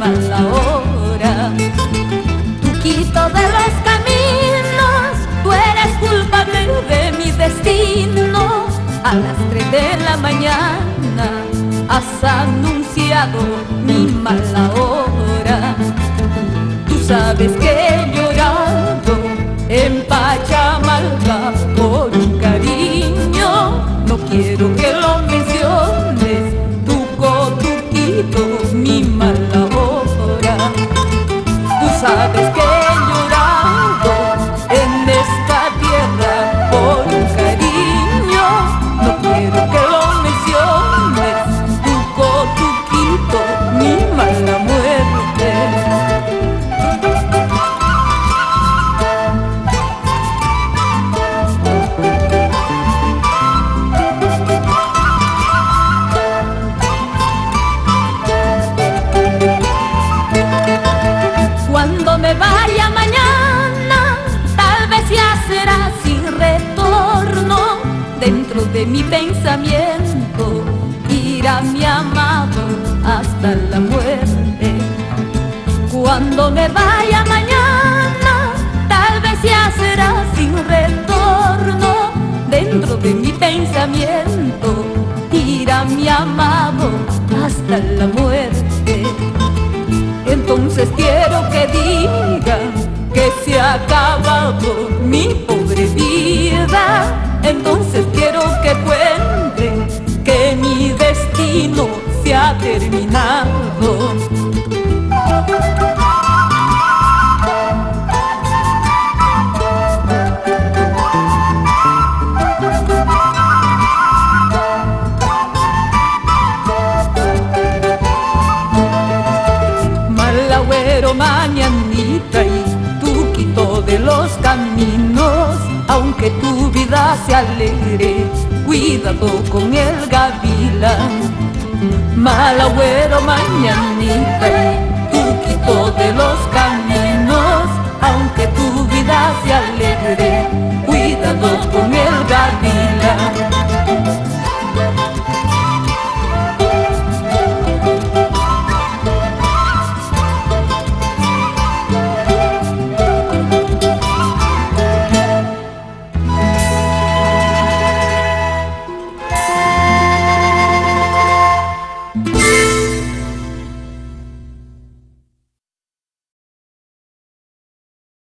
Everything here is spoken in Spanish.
mala hora. Tuquito de los caminos, tú eres culpable de mi destino. A las 3 de la mañana has anunciado mi mala hora. Tú sabes que he llorado en Pachamalca por un cariño. No quiero que lo menciones, Tuquito, mi mala hora. Tú sabes que he llorado en esta tierra por un cariño. No quiero que lo menciones, Tuquito, mi mala muerte. Cuando me vaya mañana, tal vez ya será sin retorno. Dentro de mi pensamiento irá mi amado hasta la muerte. Cuando me vaya mañana, tal vez ya será sin retorno. Dentro de mi pensamiento irá mi amado hasta la muerte. Entonces quiero que digan que se ha acabado mi pobre vida. Entonces quiero que cuenten que mi destino se ha terminado. Malagüero, mañanita y Tuquito de los caminos, aunque tu vida se alegre, cuidado con el gavilán. Malagüero, mañanita y